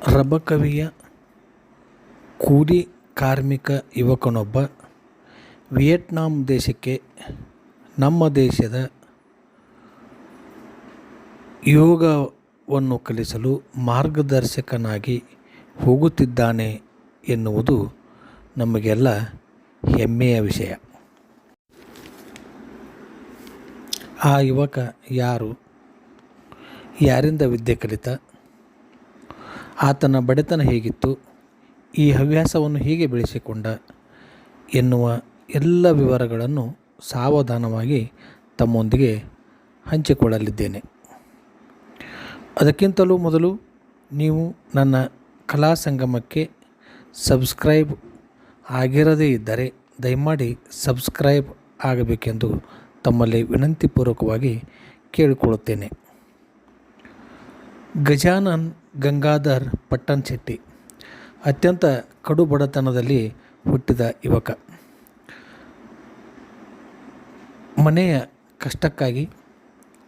ರಬಕವಿಯ ಕೂಲಿ ಕಾರ್ಮಿಕ ಯುವಕನೊಬ್ಬ ವಿಯೆಟ್ನಾಂ ದೇಶಕ್ಕೆ ನಮ್ಮ ದೇಶದ ಯೋಗವನ್ನು ಕಲಿಸಲು ಮಾರ್ಗದರ್ಶಕನಾಗಿ ಹೋಗುತ್ತಿದ್ದಾನೆ ಎನ್ನುವುದು ನಮಗೆಲ್ಲ ಹೆಮ್ಮೆಯ ವಿಷಯ. ಆ ಯುವಕ ಯಾರು, ಯಾರಿಂದ ವಿದ್ಯೆ ಕಲಿತ, ಆತನ ಬಡತನ ಹೇಗಿತ್ತು, ಈ ಹವ್ಯಾಸವನ್ನು ಹೇಗೆ ಬೆಳೆಸಿಕೊಂಡ ಎನ್ನುವ ಎಲ್ಲ ವಿವರಗಳನ್ನು ಸಾವಧಾನವಾಗಿ ತಮ್ಮೊಂದಿಗೆ ಹಂಚಿಕೊಳ್ಳಲಿದ್ದೇನೆ. ಅದಕ್ಕಿಂತಲೂ ಮೊದಲು ನೀವು ನನ್ನ ಕಲಾ ಸಂಗಮಕ್ಕೆ ಸಬ್ಸ್ಕ್ರೈಬ್ ಆಗಿರದೇ ಇದ್ದರೆ ದಯಮಾಡಿ ಸಬ್ಸ್ಕ್ರೈಬ್ ಆಗಬೇಕೆಂದು ತಮ್ಮಲ್ಲಿ ವಿನಂತಿಪೂರ್ವಕವಾಗಿ ಕೇಳಿಕೊಳ್ಳುತ್ತೇನೆ. ಗಜಾನನ್ ಗಂಗಾಧರ್ ಪಟ್ಟಣಶೆಟ್ಟಿ ಅತ್ಯಂತ ಕಡು ಬಡತನದಲ್ಲಿ ಹುಟ್ಟಿದ ಯುವಕ. ಮನೆಯ ಕಷ್ಟಕ್ಕಾಗಿ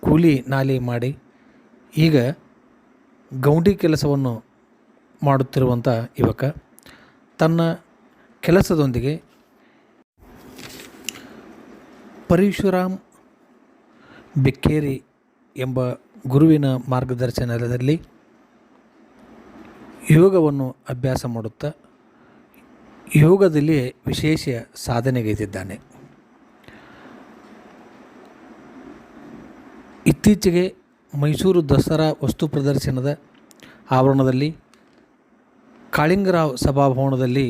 ಕೂಲಿ ನಾಲಿ ಮಾಡಿ ಈಗ ಗೌಂಡಿ ಕೆಲಸವನ್ನು ಮಾಡುತ್ತಿರುವಂಥ ಯುವಕ ತನ್ನ ಕೆಲಸದೊಂದಿಗೆ ಪರಶುರಾಮ್ ಬೆಕ್ಕೇರಿ ಎಂಬ ಗುರುವಿನ ಮಾರ್ಗದರ್ಶನದಲ್ಲಿ ಯೋಗವನ್ನು ಅಭ್ಯಾಸ ಮಾಡುತ್ತಾ ಯೋಗದಲ್ಲಿ ವಿಶೇಷ ಸಾಧನೆಗೈದಿದ್ದಾನೆ. ಇತ್ತೀಚೆಗೆ ಮೈಸೂರು ದಸರಾ ವಸ್ತು ಪ್ರದರ್ಶನದ ಆವರಣದಲ್ಲಿ ಕಾಳಿಂಗರಾವ್ ಸಭಾಭವನದಲ್ಲಿ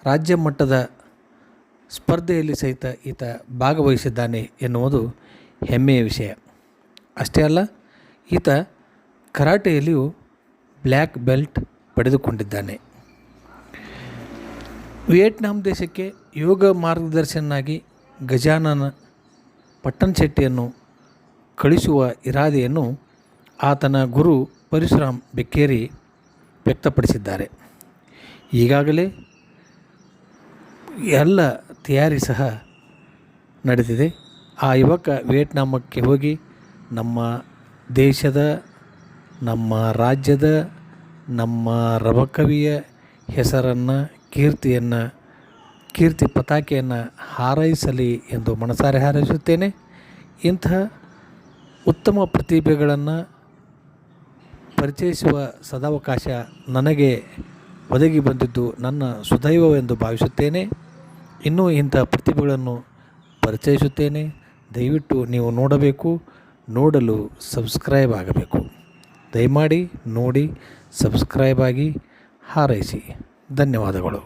ರಾಜ್ಯ ಮಟ್ಟದ ಸ್ಪರ್ಧೆಯಲ್ಲಿ ಸಹಿತ ಈತ ಭಾಗವಹಿಸಿದ್ದಾನೆ ಎನ್ನುವುದು ಹೆಮ್ಮೆಯ ವಿಷಯ. ಅಷ್ಟೇ ಅಲ್ಲ, ಈತ ಕರಾಟೆಯಲ್ಲಿಯೂ ಬ್ಲ್ಯಾಕ್ ಬೆಲ್ಟ್ ಪಡೆದುಕೊಂಡಿದ್ದಾನೆ. ವಿಯೆಟ್ನಾಂ ದೇಶಕ್ಕೆ ಯೋಗ ಮಾರ್ಗದರ್ಶನಾಗಿ ಗಜಾನನ ಪಟ್ಟಣಶೆಟ್ಟಿಯನ್ನು ಕಳಿಸುವ ಇರಾದೆಯನ್ನು ಆತನ ಗುರು ಪರಶುರಾಮ್ ಬೆಕ್ಕೇರಿ ವ್ಯಕ್ತಪಡಿಸಿದ್ದಾರೆ. ಈಗಾಗಲೇ ಎಲ್ಲ ತಯಾರಿ ಸಹ ನಡೆದಿದೆ. ಆ ಯುವಕ ವಿಯೆಟ್ನಾಮಕ್ಕೆ ಹೋಗಿ ನಮ್ಮ ದೇಶದ, ನಮ್ಮ ರಾಜ್ಯದ, ನಮ್ಮ ರಬಕವಿಯ ಹೆಸರನ್ನು, ಕೀರ್ತಿ ಪತಾಕೆಯನ್ನು ಹಾರೈಸಲಿ ಎಂದು ಮನಸಾರೆ ಹಾರೈಸುತ್ತೇನೆ. ಇಂತಹ ಉತ್ತಮ ಪ್ರತಿಭೆಗಳನ್ನು ಪರಿಚಯಿಸುವ ಸದಾವಕಾಶ ನನಗೆ ಒದಗಿ ಬಂದಿದ್ದು ನನ್ನ ಸುದೈವವೆಂದು ಭಾವಿಸುತ್ತೇನೆ. ಇನ್ನೂ ಇಂಥ ಪ್ರತಿಭೆಗಳನ್ನು ಪರಿಚಯಿಸುತ್ತೇನೆ. ದಯವಿಟ್ಟು ನೀವು ನೋಡಬೇಕು, ನೋಡಲು ಸಬ್ಸ್ಕ್ರೈಬ್ ಆಗಬೇಕು. ದಯಮಾಡಿ ನೋಡಿ, ಸಬ್ಸ್ಕ್ರೈಬ್ ಆಗಿ, ಹಾರೈಸಿ. ಧನ್ಯವಾದಗಳು.